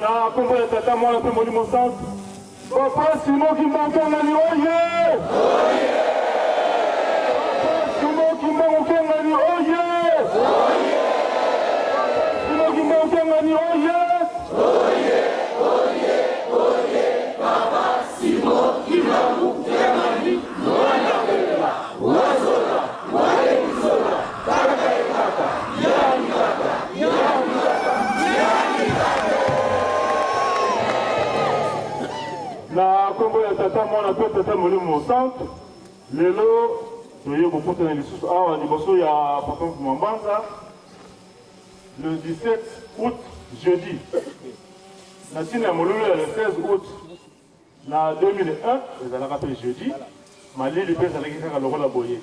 Na kombo ya tata mwana pe molimo centre. Papa Simon Kimbango ngani oye! Oye! Papa Simon Kimbango ngani oye! Oye! Papa Simon Kimbango ngani oye! Oye! Oye! Oye! Papa Simon Kimbango ngani oye! Wazola! Wale Zola! Kaka kaka! Yani kaka! Yani kaka! Yani kaka! Na kombo ya tata mwana pe tata molimo centre lelo toye kokota na lisusu awa liboso ya papa Mbanza le 17 août jeudi na ntina ya molulu ya le 16 août na 2001 ezalaka mpe jeudi malili mpe ezalaki kaka lokola boye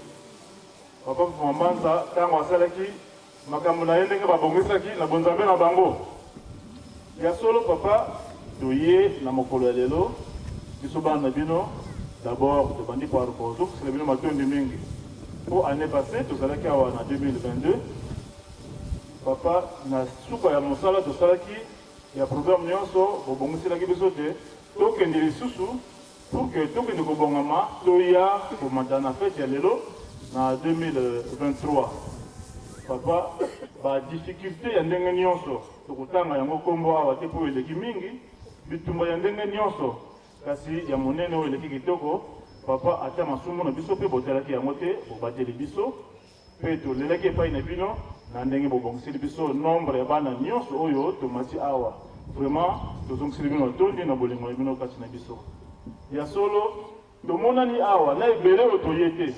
papa Mbanza ntango asalaki makambo na ye ndenge babongisaki na bonzambe na bango ya solo papa toye na mokolo ya lelo biso bana bino d'abord tobandi par kozokisela bino matondi mingi po année passée tozalaki awa na 2022 papa na suka ya mosala tosalaki ya programme nyonso bobongiselaki biso te tokende lisusu pour que tokende kobongama toya komata na fete ya lelo na 2023 papa badifficulté ya ndenge nyonso tokotanga yango kombo awa te po eleki mingi bitumba ya ndenge nyonso kasi ya monene oyo eleki kitoko papa ata masumu na biso mpe botalaki yango te bobateli biso mpe tolelaki epai na bino na ndenge bobongiseli biso nombre ya bana nyonso oyo tomati awa vraiment tozongiseli bino tondi na bolingo na bino kati na biso ya solo tomonani awa na ebele oyo toye te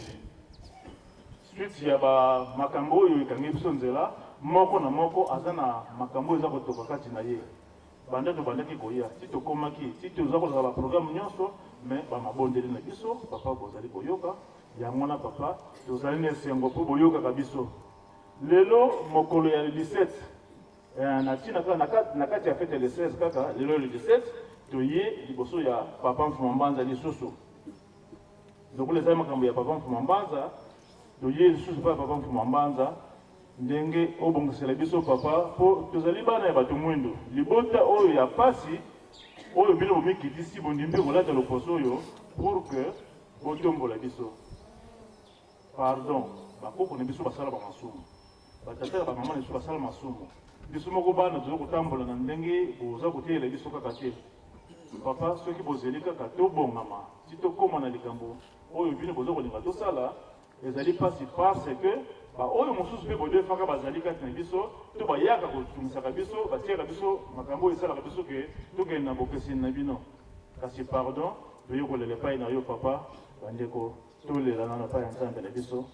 suite ya bamakambo oyo ekangi biso nzela moko na moko aza na makambo eza kotoka kati na ye banda tobandaki koya ti tokomaki ti toza kozala baprogramme nyonso me bamabondeli na biso papa bozali koyoka yango na papa tozali na esengo mpo boyokaka biso lelo mokolo ya 17 na ntina kaka na kati ya fete le 16 kaka lelo le 17 toye liboso ya papa Mbanza lisusu lokola ezali makambo ya papa Mbanza toye lisusu mpa papa Mbanza ndenge obongisela biso papa po tozali bana ya bato mwindu libota oyo ya pasi oyo bino bomikitisi bondimbi kolata loposo oyo pour que botombola biso pardon bakoko na biso basala bamasumu batataka bamama na biso basala masumu biso moko bana toza kotambola na ndenge boza kotelela biso kaka te papa soki bozeli kaka tobongama ti tokóma na likambo oyo bino boza kolinga tosala ezali pasi parce que oyo mosusu mpe bodefaka bazali kati na biso to bayaka kotungisaka biso batiaka biso makambo oyo esalaka biso ke tokende na bokeseni na bino kasi pardon toye kolela epai na yo papa bandeko tolela nano epai ya nzambe na biso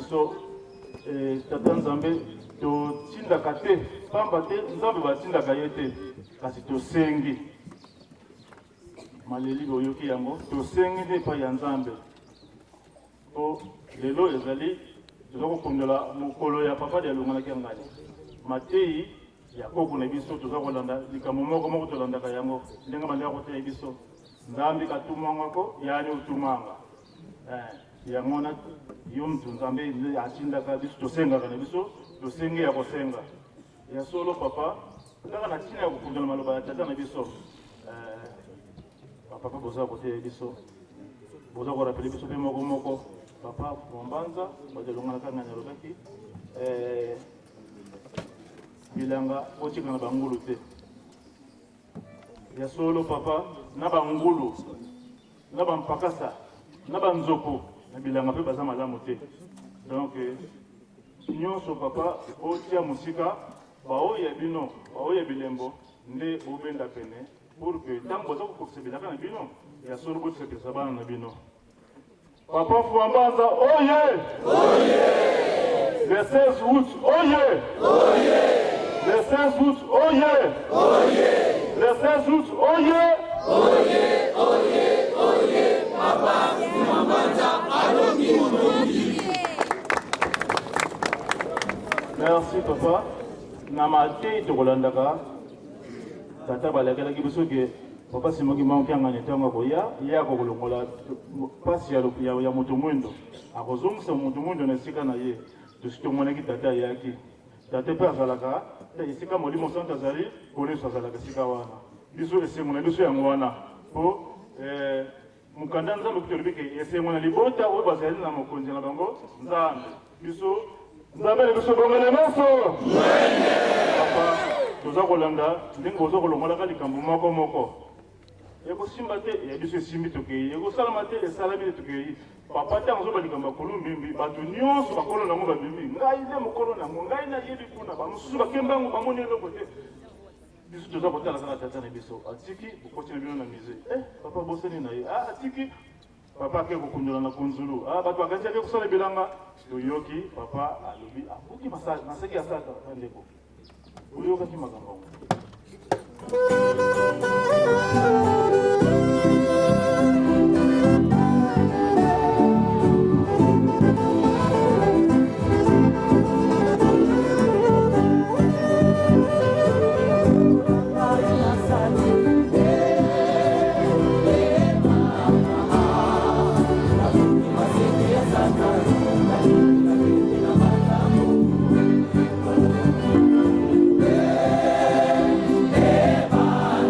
biso tata nzambe totindaka te pamba te nzambe batindaka ye te kasi tosengi maleli boyoki yango tosengi nde epai ya nzambe po lelo ezali toza kokondola mokolo ya papa de alonganaki ngai matei ya koko na biso toza kolanda likambo moko tolandaka yango ndenge bandeka koteya biso nzambe katumangako yani otumanga yango na yo mtu nzambe atindaka biso tosengaka na biso tosengi ya kosenga ya solo papa kaka na ntina ya kokondola maloba ya tata na biso papa boza koteya biso boza korapele biso mpe moko papa Mwanbanza badelonganaka ngai nalobaki bilanga otika na bangulu te ya solo papa na bangulu na bampakasa na banzoko na bilanga mpe baza malamu te donc nyonso papa otia mosika baoya bino baoya bilembo nde bobenda pene pour que ntango boza kokokisa bilanga na bino ya solo botisakisa bana na bino papa Mwanbanza oye le 16 août oye le 16 août oye le 16 août oye papa Mwanbanza alongi mulungi. Merci papa na matei tokolandaka tata balakelaki biso ke papa simoki manki angani ntango akoya ye akokolongola mpasi ya moto mwindo akozongisa moto mwindo na esika na ye tosi tomonaki tata ayaki tata mpe azalaka esika molimo santo azali koleso azalaka esika wana biso esengo na biso yango wana po mokanda nzambe kutolobi ke esengo na libota oyo bazali na mokonzi na bango nzambe biso nzambe na biso bongele meso papa toza kolanda ndenge boza kolongolaka likambo moko ekosimba te ya biso esimbi tokei ekosalama te esalami te tokei papa ntango ozoba likambo ya kolumbimbi bato nyonso bakolo nango babimi ngai nde mokolo nango ngai nayebi kuna bamosusu bakembango bamoni eloko te biso toza kotala kaka tata na biso atiki bokoti na bino na mise papa bosani na ye atiki papa ake kokundola na kunzulu bato bakasi ake kosala bilanga toyoki papa alobi abuki masaki asata ndeko oyokaki makambo yango Eva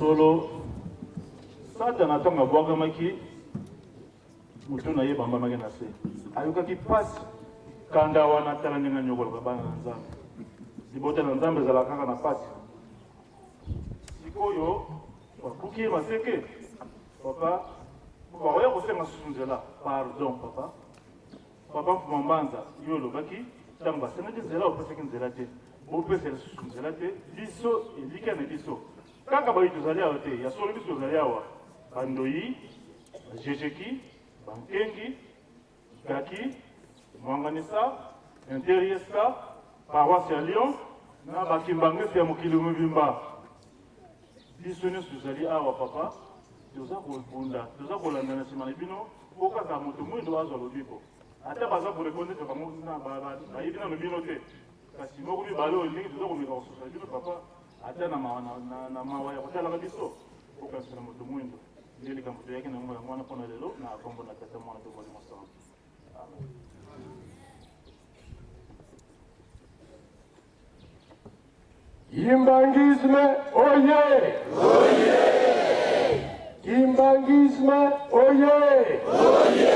solo sata na tonga bwaga maki mutu na ye bamba maki na se ayuka ki pasi kanda wana tala ninga nyogolo kabana na nzambe libote na nzambe zala kaka na pasi sikoyo wakuki maseke papa bakoya kosenga susu nzela pardon papa papa mfumambanza yo lobaki ntango basengaki nzela opesaki nzela te bopesela susu nzela te biso elika na biso kaka bayi tozali awa te ya solo biso tozali awa bandoyi bajejeki bankengi gaki mwanganisa interieska paroisse ya Lyon na bakimbangesi ya mokili mobimba biso nyonso tozali awa papa toza kobunda toza kolanda na nsima na bino po kaka moto mwindo azwa lobiko ata baza korekondete bango bayebi nano bino te kasi moko mibale oyo ndenge toza komeka kososa bino papa ata na mawa ya kotalaka biso okanisela moto mwindo nde likambo toyaki nango yango wana mpona lelo na kombo na tata mwana toboli mosango amen. Kimbangisme oye! Oye! Kimbangisme oye! Oye!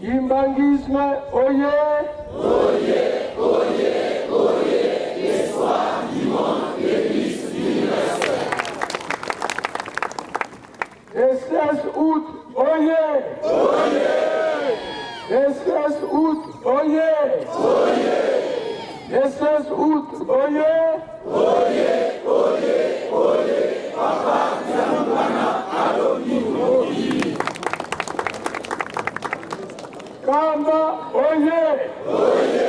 Kimbangisme oye! Oye! Oye! Oye! L'espoir du monde l'Église universelle. Le 16 août, oye! Oye! Le 16 août, oye! Oye! Le 16 août, oye! Oye, oye, oye, papa, Zambana, Aloni, Oye. Kamba, oye! Oye!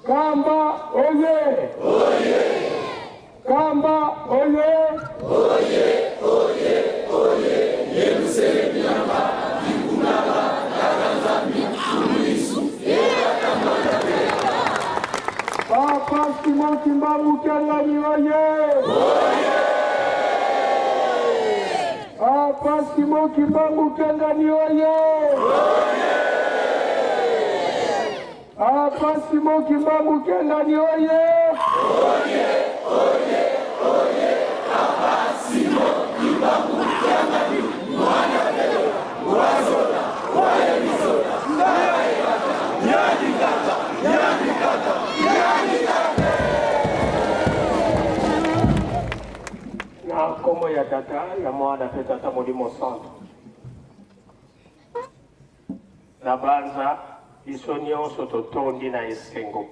Kamba, oye! Oye! Kamba, oye! Oye, oye, oye, Yerusalem, Yamba, Ikunaba, Karazami, Ulisu, Papa Simon Kimbangu Kiangani oye! Oye! Papa Simon Kimbangu Kiangani oye! Oye! Papa Simon Kimbangu Kiangani oye! Oye! Oye! Oye! Papa Simon Kimbangu Kiangani mwana leo wazola wayebizola yadikata na kombo ya tata ya mwana pe tata molimo santo na banza biso nyonso totondi na esengo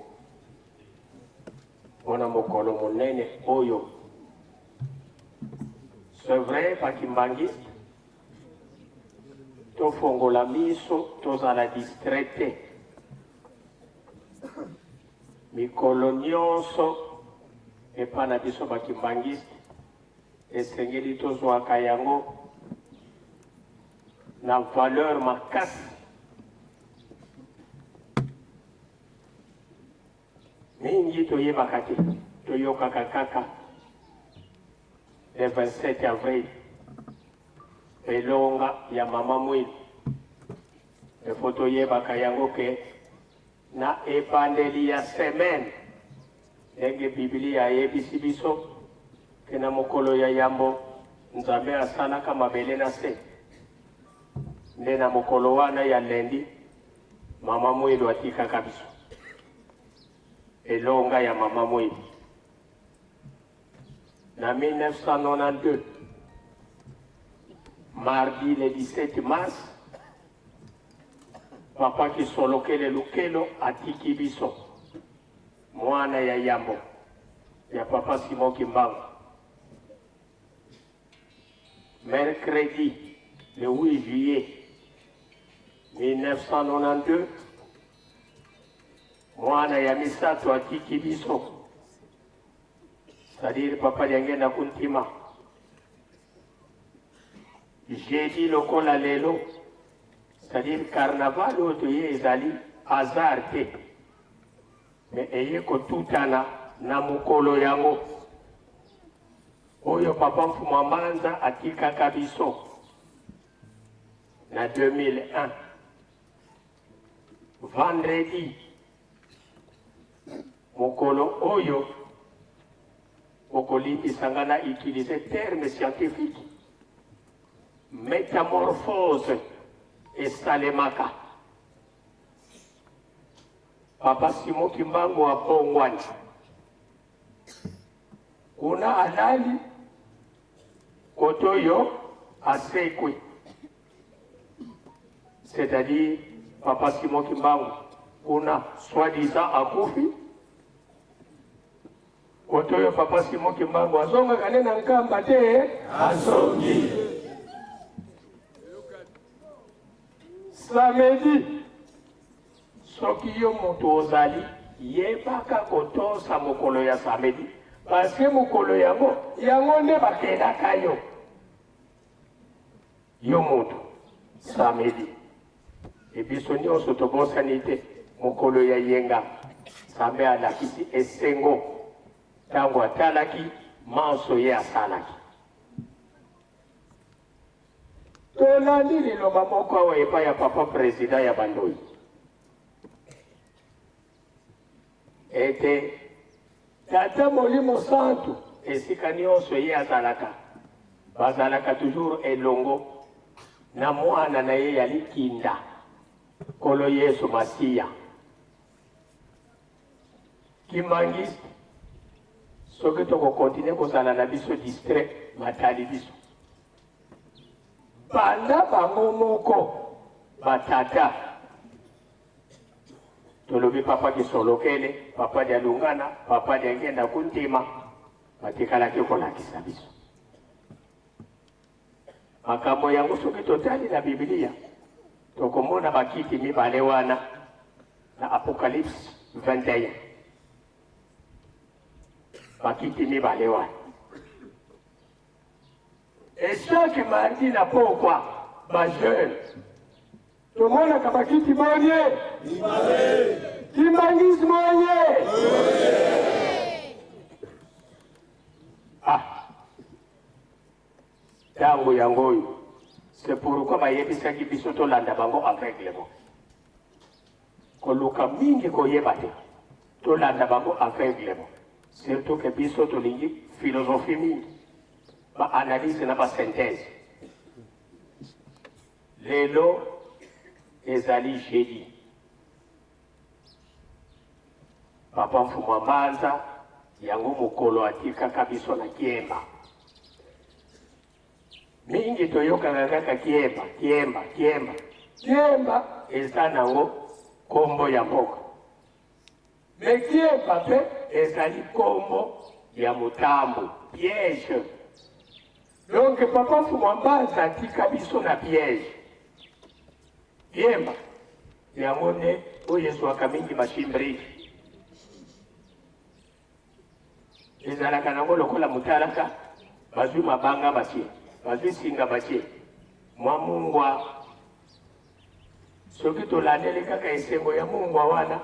mpona mokolo monene oyo c'est vrai bakimbangiste tofongola miso tozala distraite mikolo nyonso epa na biso bakimbangiste esengeli tozwaka yango na valeur makasi mingi toyebaka te toyokaka kaka le 27 avril elonga ya mama mwili efo toyebaka yango ke na ebandeli ya semaine ndenge biblia eyebisi biso ke na mokolo ya yambo nzambe asalaka mabele na se nde na mokolo wana ya lendi mama mwili atikaka biso elonga ya mama mwili na 1992 mardi le 17 mars papa Kisolokele Lukelo atiki biso mwana ya yambo ya papa Simon Kimbangu. Mercredi le 8 juillet 1992 mwana ya misato atiki biso, c'est-à-dire papa liangenda kuntima. Jeudi lokola lelo, c'est-à-dire carnaval otoye ezali hasard te, mais eye kotutana na mukolo yango oyo papa Mfumambanza atikaka biso na 2001 vendredi mukolo oyo Okoliti Sangana utilisait termes scientifiques. Métamorphose et salemaka. Papa Simon Kimbangu wa Pongwani. Kuna alali kotoyo asekwe. C'est-à-dire, Papa Simon Kimbangu, kuna soi-disant akufi. Kotoyo Papa Simon Kimbangu azonga kanena nkamba te azongi. Samedi, soki yo moto ozali yebaka kotosa mokolo ya samedi parce que mokolo yango nde bakendaka yo moto samedi ebiso nyonso tobosani te mokolo ya yenga Nzambe alakisi esengo ntango atalaki manso ye asalaki. Tolandi liloba moko awa epai ya papa président ya Bandoi ete tata Molimo Santu esika nyonso ye azalaka bazalaka toujours elongo na mwana na ye ya likinda kolo Yesu Masiya Kimangisi soki tokokontinue kozala na biso distrait matali biso banda bango moko batata tolobi papa Kisolokele, papa Dialungana, papa Diangenda Kuntima batikalaki kolakisa biso makambo yango soki totali na Biblia tokomona bakiti mibale wana na Apocalypse 21 bakiti mibale wana. Et chaque mardi na pokwa ba jeune tout le monde a bakiti monye Kimangisi monye tango yango c'est pourquoi bayebisaki biso tolanda bango aveuglement koluka mingi koyeba te tolanda bango aveuglement surtout que biso tolingi philosophie mingi ba analyse na ba synthèse lelo ezali jeudi papa Mfuma Manza yango mokolo atikaka biso na Kiemba mingi toyokaka kaka Kiemba eza nango kombo ya mboka me Kiemba pe ezali kombo ya mutambu piège. Donc papa Mfuma Manza atika biso na piège Kiemba yango ne oyo ezwaka mingi mashimbri ezalaka nango lokola mutalaka bazwi mabanga batie bazwi singa batie mwa mungwa soki tolandeli kaka esengo ya mungwa wana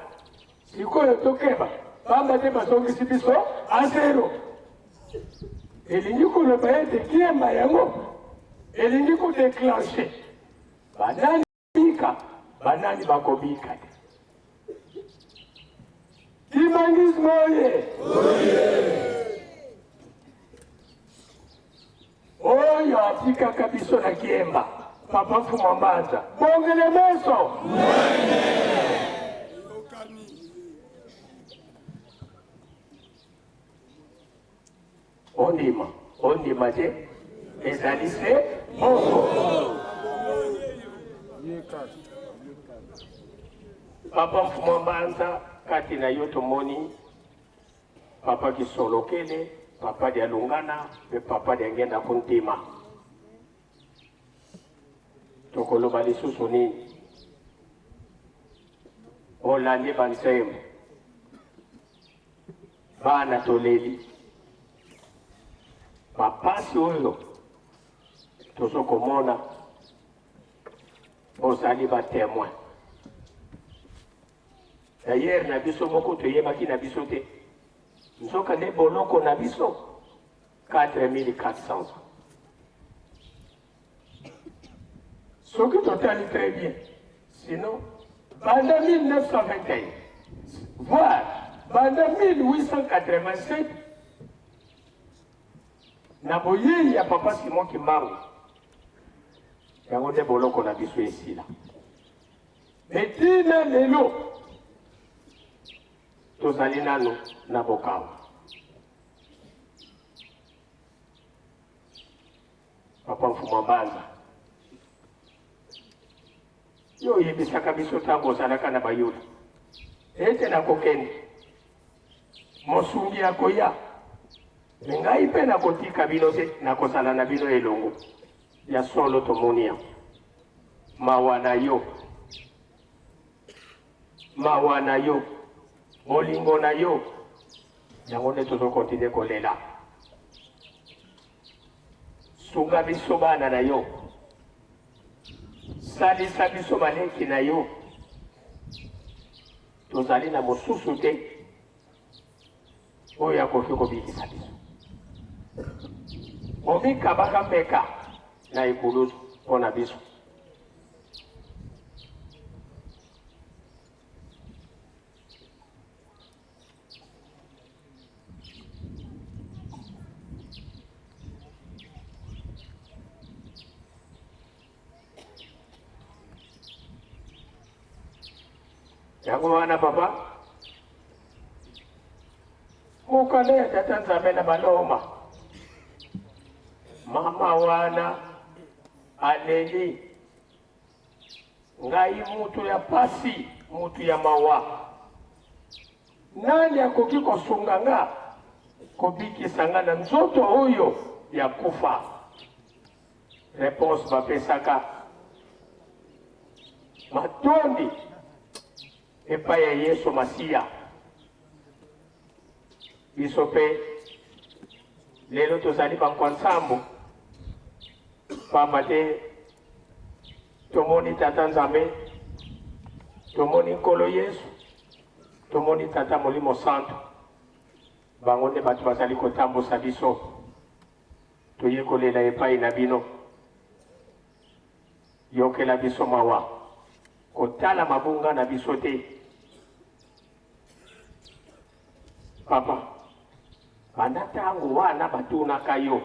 sikoyo tokeba pamba te bazongisi biso azero elingi koloba ete Kiemba yango elingi kodeclenche banani bika banani bakobika te. Kimangisi moye oyo atikaka biso na Kiemba papa Mfuma Manza bongele meso ondima te ezali se moko papa Mfuma Manza kati na yo tomoni papa Kisolokele, papa Dialungana pe papa Diangenda Kuntima tokoloba lisusu nini olandi bansemu bana toleli bapasi oyo tozokomona ozali batémoin. D'ailleurs na biso moko toyebaki na biso te nzoka nde boloko na biso 4400 soki totali très bien sinon banda 1921 voire banda 1887 na boye ya papa Simon Kimbangu yango nde boloko na biso esila metina lelo tozali nano na bokawa papa Mfuma Mbanza yo yebisaka biso ntango ozalaka na bayuda ete nakokende mosungi akoya ngai mpe nakotika bino te nakozala na bino elongo ya solo tomoni yango mawa na yo bolingo na yo yango nde tozokontinue kolela sunga biso bana na yo salisa biso baleki na yo tozali na mosusu te oyo akoki kobikisa biso omikabaka mpeka na ekuluzu mpo na biso yango wana papa mokale ya tata Nzambe na baloma mama wana aleli ngai mutu ya pasi mutu ya mawa nani akoki kosunga nga kobikisa nga na nzoto oyo ya kufa réponse bapesaka matondi epai ya Yesu Masiya biso mpe lelo tozali bankwa nsambo pamba te tomoni tata Nzambe tomoni nkolo Yesu tomoni tata Molimo Santo bango nde bato bazali kotambusa biso toye kolela epai na bino yokela biso mawa kotala mabunga na biso te papa banda ntango wana batunaka yo